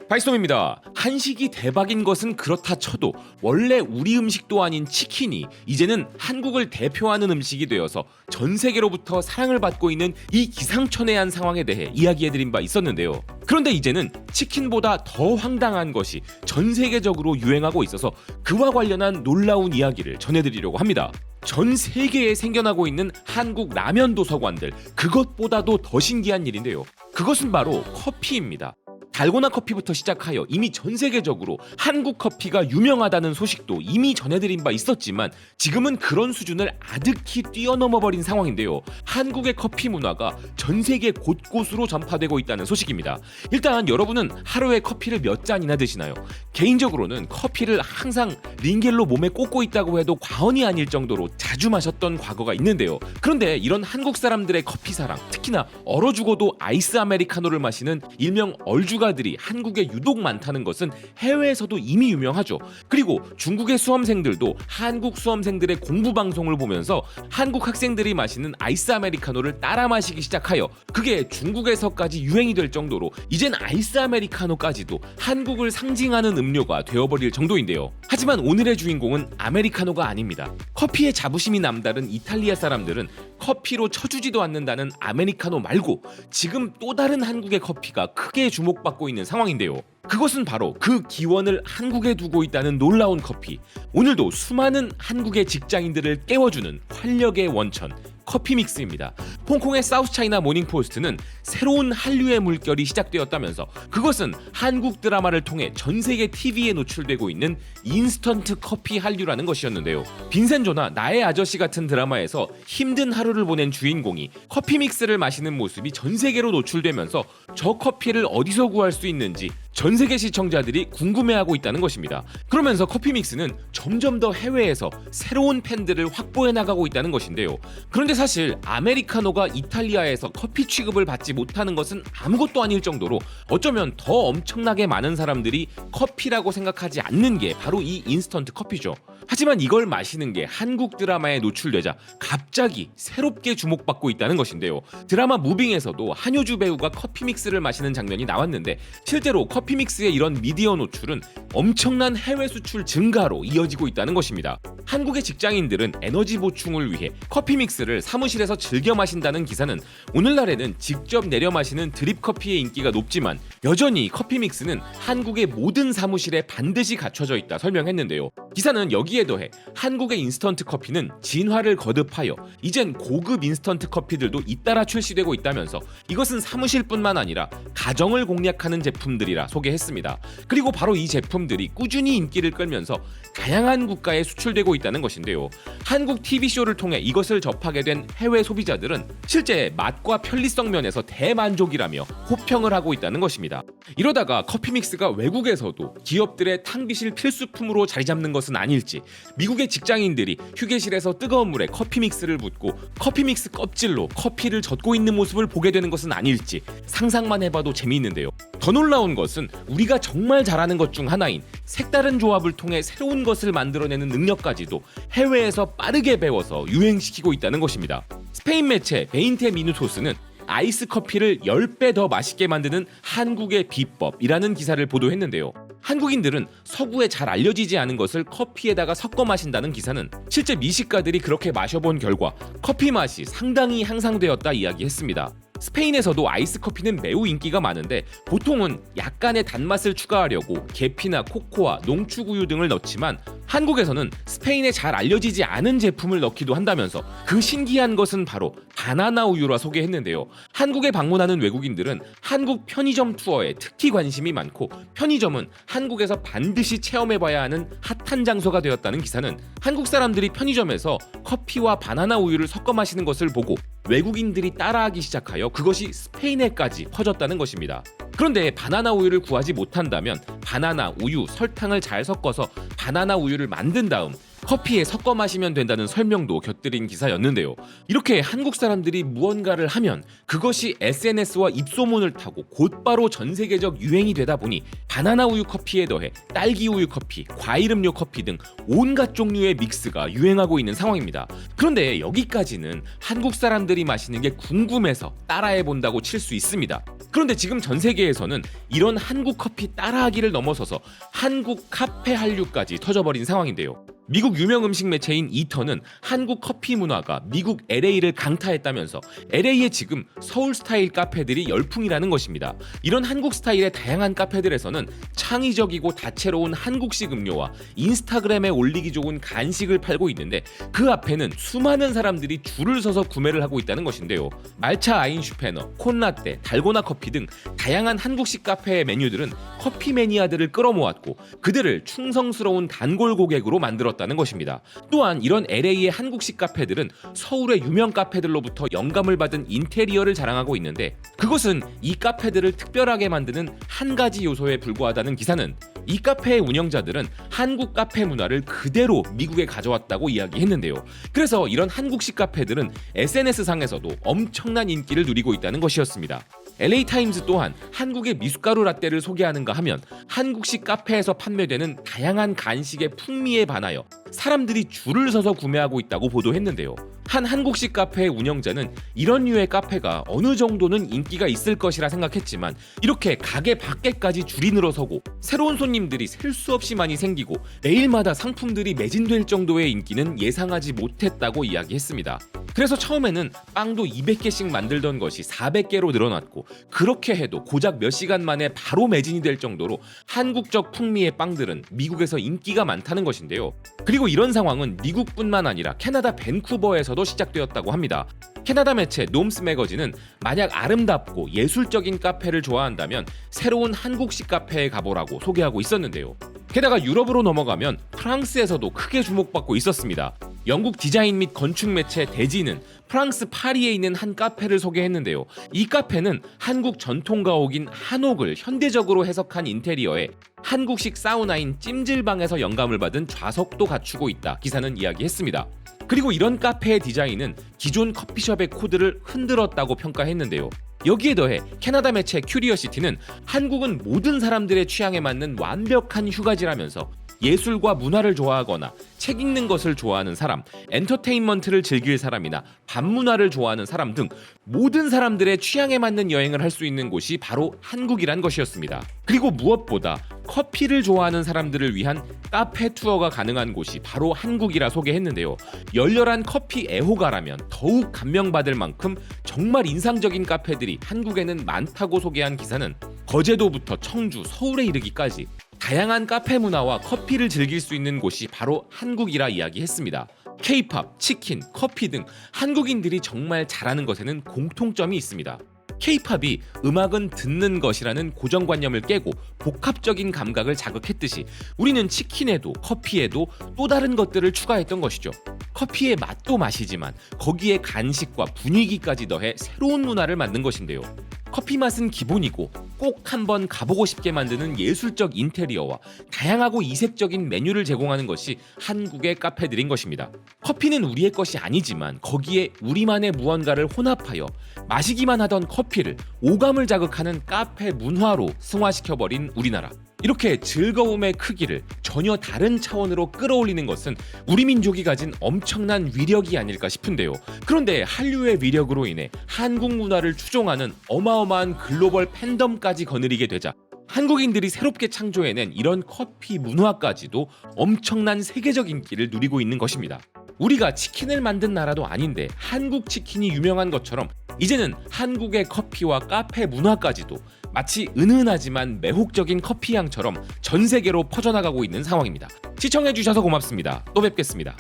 바이스톰입니다. 한식이 대박인 것은 그렇다 쳐도 원래 우리 음식도 아닌 치킨이 이제는 한국을 대표하는 음식이 되어서 전 세계로부터 사랑을 받고 있는 이 기상천외한 상황에 대해 이야기해드린 바 있었는데요. 그런데 이제는 치킨보다 더 황당한 것이 전 세계적으로 유행하고 있어서 그와 관련한 놀라운 이야기를 전해드리려고 합니다. 전 세계에 생겨나고 있는 한국 라면 도서관들, 그것보다도 더 신기한 일인데요. 그것은 바로 커피입니다. 달고나 커피부터 시작하여 이미 전 세계적으로 한국 커피가 유명하다는 소식도 이미 전해드린 바 있었지만 지금은 그런 수준을 아득히 뛰어넘어버린 상황인데요. 한국의 커피 문화가 전 세계 곳곳으로 전파되고 있다는 소식입니다. 일단 여러분은 하루에 커피를 몇 잔이나 드시나요? 개인적으로는 커피를 항상 링겔로 몸에 꽂고 있다고 해도 과언이 아닐 정도로 자주 마셨던 과거가 있는데요. 그런데 이런 한국 사람들의 커피 사랑, 특히나 얼어 죽어도 아이스 아메리카노를 마시는 일명 얼죽아 들이 한국에 유독 많다는 것은 해외에서도 이미 유명하죠. 그리고 중국의 수험생들도 한국 수험생들의 공부 방송을 보면서 한국 학생들이 마시는 아이스 아메리카노를 따라 마시기 시작하여 그게 중국에서까지 유행이 될 정도로 이젠 아이스 아메리카노까지도 한국을 상징하는 음료가 되어버릴 정도인데요. 하지만 오늘의 주인공은 아메리카노가 아닙니다. 커피에 자부심이 남다른 이탈리아 사람들은 커피로 쳐주지도 않는다는 아메리카노 말고 지금 또 다른 한국의 커피가 크게 주목받고 있는 상황인데요. 그것은 바로 그 기원을 한국에 두고 있다는 놀라운 커피. 오늘도 수많은 한국의 직장인들을 깨워주는 활력의 원천, 커피믹스입니다. 홍콩의 사우스차이나 모닝포스트는 새로운 한류의 물결이 시작되었다면서 그것은 한국 드라마를 통해 전 세계 TV에 노출되고 있는 인스턴트 커피 한류라는 것이었는데요. 빈센조나 나의 아저씨 같은 드라마에서 힘든 하루를 보낸 주인공이 커피믹스를 마시는 모습이 전 세계로 노출되면서 저 커피를 어디서 구할 수 있는지 전 세계 시청자들이 궁금해하고 있다는 것입니다. 그러면서 커피믹스는 점점 더 해외에서 새로운 팬들을 확보해 나가고 있다는 것인데요. 그런데 사실 아메리카노가 이탈리아에서 커피 취급을 받지 못하는 것은 아무것도 아닐 정도로 어쩌면 더 엄청나게 많은 사람들이 커피라고 생각하지 않는 게 바로 이 인스턴트 커피죠. 하지만 이걸 마시는 게 한국 드라마에 노출되자 갑자기 새롭게 주목받고 있다는 것인데요. 드라마 무빙에서도 한효주 배우가 커피믹스를 마시는 장면이 나왔는데 실제로 커피믹스의 이런 미디어 노출은 엄청난 해외 수출 증가로 이어지고 있다는 것입니다. 한국의 직장인들은 에너지 보충을 위해 커피믹스를 사무실에서 즐겨 마신다는 기사는 오늘날에는 직접 내려 마시는 드립 커피의 인기가 높지만 여전히 커피믹스는 한국의 모든 사무실에 반드시 갖춰져 있다 설명했는데요. 기사는 여기에 더해 한국의 인스턴트 커피는 진화를 거듭하여 이젠 고급 인스턴트 커피들도 잇따라 출시되고 있다면서 이것은 사무실뿐만 아니라 가정을 공략하는 제품들이라 소개했습니다. 그리고 바로 이 제품들이 꾸준히 인기를 끌면서 다양한 국가에 수출되고 있다는 것인데요. 한국 TV쇼를 통해 이것을 접하게 된 해외 소비자들은 실제 맛과 편리성 면에서 대만족이라며 호평을 하고 있다는 것입니다. 이러다가 커피믹스가 외국에서도 기업들의 탕비실 필수품으로 자리 잡는 것은 아닐지, 미국의 직장인들이 휴게실에서 뜨거운 물에 커피믹스를 붓고 커피믹스 껍질로 커피를 젓고 있는 모습을 보게 되는 것은 아닐지 상상만 해봐도 재미있는데요. 더 놀라운 것은 우리가 정말 잘하는 것 중 하나인 색다른 조합을 통해 새로운 것을 만들어내는 능력까지도 해외에서 빠르게 배워서 유행시키고 있다는 것입니다. 스페인 매체 베인테 미누토스는 아이스 커피를 10배 더 맛있게 만드는 한국의 비법이라는 기사를 보도했는데요. 한국인들은 서구에 잘 알려지지 않은 것을 커피에다가 섞어 마신다는 기사는 실제 미식가들이 그렇게 마셔본 결과 커피 맛이 상당히 향상되었다 이야기했습니다. 스페인에서도 아이스 커피는 매우 인기가 많은데 보통은 약간의 단맛을 추가하려고 계피나 코코아, 농축우유 등을 넣지만 한국에서는 스페인에 잘 알려지지 않은 제품을 넣기도 한다면서 그 신기한 것은 바로 바나나 우유라 소개했는데요. 한국에 방문하는 외국인들은 한국 편의점 투어에 특히 관심이 많고 편의점은 한국에서 반드시 체험해봐야 하는 핫한 장소가 되었다는 기사는 한국 사람들이 편의점에서 커피와 바나나 우유를 섞어 마시는 것을 보고 외국인들이 따라하기 시작하여 그것이 스페인에까지 퍼졌다는 것입니다. 그런데 바나나 우유를 구하지 못한다면 바나나, 우유, 설탕을 잘 섞어서 바나나 우유를 만든 다음 커피에 섞어 마시면 된다는 설명도 곁들인 기사였는데요. 이렇게 한국 사람들이 무언가를 하면 그것이 SNS와 입소문을 타고 곧바로 전 세계적 유행이 되다 보니 바나나 우유 커피에 더해 딸기 우유 커피, 과일 음료 커피 등 온갖 종류의 믹스가 유행하고 있는 상황입니다. 그런데 여기까지는 한국 사람들이 마시는 게 궁금해서 따라해 본다고 칠 수 있습니다. 그런데 지금 전 세계에서는 이런 한국 커피 따라하기를 넘어서서 한국 카페 한류까지 터져버린 상황인데요. 미국 유명 음식 매체인 이터는 한국 커피 문화가 미국 LA를 강타했다면서 LA에 지금 서울 스타일 카페들이 열풍이라는 것입니다. 이런 한국 스타일의 다양한 카페들에서는 창의적이고 다채로운 한국식 음료와 인스타그램에 올리기 좋은 간식을 팔고 있는데 그 앞에는 수많은 사람들이 줄을 서서 구매를 하고 있다는 것인데요. 말차 아인슈페너, 콘라떼, 달고나 커피 등 다양한 한국식 카페의 메뉴들은 커피 매니아들을 끌어모았고 그들을 충성스러운 단골 고객으로 만들었다는 것입니다. 또한 이런 LA의 한국식 카페들은 서울의 유명 카페들로부터 영감을 받은 인테리어를 자랑하고 있는데 그것은 이 카페들을 특별하게 만드는 한 가지 요소에 불과하다는 기사는 이 카페의 운영자들은 한국 카페 문화를 그대로 미국에 가져왔다고 이야기했는데요. 그래서 이런 한국식 카페들은 SNS상에서도 엄청난 인기를 누리고 있다는 것이었습니다. LA타임즈 또한 한국의 미숫가루 라떼를 소개하는가 하면 한국식 카페에서 판매되는 다양한 간식의 풍미에 반하여 사람들이 줄을 서서 구매하고 있다고 보도했는데요. 한 한국식 카페의 운영자는 이런 류의 카페가 어느 정도는 인기가 있을 것이라 생각했지만 이렇게 가게 밖에까지 줄이 늘어서고 새로운 손님들이 셀 수 없이 많이 생기고 매일마다 상품들이 매진될 정도의 인기는 예상하지 못했다고 이야기했습니다. 그래서 처음에는 빵도 200개씩 만들던 것이 400개로 늘어났고 그렇게 해도 고작 몇 시간 만에 바로 매진이 될 정도로 한국적 풍미의 빵들은 미국에서 인기가 많다는 것인데요. 그리고 이런 상황은 미국뿐만 아니라 캐나다 밴쿠버에서도 시작되었다고 합니다. 캐나다 매체 놈스 매거진은 만약 아름답고 예술적인 카페를 좋아한다면 새로운 한국식 카페에 가보라고 소개하고 있었는데요. 게다가 유럽으로 넘어가면 프랑스에서도 크게 주목받고 있었습니다. 영국 디자인 및 건축 매체 대지는 프랑스 파리에 있는 한 카페를 소개했는데요. 이 카페는 한국 전통 가옥인 한옥을 현대적으로 해석한 인테리어에 한국식 사우나인 찜질방에서 영감을 받은 좌석도 갖추고 있다. 기사는 이야기했습니다. 그리고 이런 카페의 디자인은 기존 커피숍의 코드를 흔들었다고 평가했는데요. 여기에 더해 캐나다 매체 큐리어시티는 한국은 모든 사람들의 취향에 맞는 완벽한 휴가지라면서 예술과 문화를 좋아하거나 책 읽는 것을 좋아하는 사람, 엔터테인먼트를 즐길 사람이나 밤문화를 좋아하는 사람 등 모든 사람들의 취향에 맞는 여행을 할 수 있는 곳이 바로 한국이란 것이었습니다. 그리고 무엇보다 커피를 좋아하는 사람들을 위한 카페 투어가 가능한 곳이 바로 한국이라 소개했는데요. 열렬한 커피 애호가라면 더욱 감명받을 만큼 정말 인상적인 카페들이 한국에는 많다고 소개한 기사는 거제도부터 청주, 서울에 이르기까지 다양한 카페 문화와 커피를 즐길 수 있는 곳이 바로 한국이라 이야기했습니다. K-팝, 치킨, 커피 등 한국인들이 정말 잘하는 것에는 공통점이 있습니다. K-팝이 음악은 듣는 것이라는 고정관념을 깨고 복합적인 감각을 자극했듯이 우리는 치킨에도 커피에도 또 다른 것들을 추가했던 것이죠. 커피의 맛도 맛이지만 거기에 간식과 분위기까지 더해 새로운 문화를 만든 것인데요. 커피 맛은 기본이고 꼭 한번 가보고 싶게 만드는 예술적 인테리어와 다양하고 이색적인 메뉴를 제공하는 것이 한국의 카페들인 것입니다. 커피는 우리의 것이 아니지만 거기에 우리만의 무언가를 혼합하여 마시기만 하던 커피를 오감을 자극하는 카페 문화로 승화시켜버린 우리나라. 이렇게 즐거움의 크기를 전혀 다른 차원으로 끌어올리는 것은 우리 민족이 가진 엄청난 위력이 아닐까 싶은데요. 그런데 한류의 위력으로 인해 한국 문화를 추종하는 어마어마한 글로벌 팬덤까지 거느리게 되자 한국인들이 새롭게 창조해낸 이런 커피 문화까지도 엄청난 세계적 인기를 누리고 있는 것입니다. 우리가 치킨을 만든 나라도 아닌데 한국 치킨이 유명한 것처럼 이제는 한국의 커피와 카페 문화까지도 마치 은은하지만 매혹적인 커피 향처럼 전 세계로 퍼져나가고 있는 상황입니다. 시청해주셔서 고맙습니다. 또 뵙겠습니다.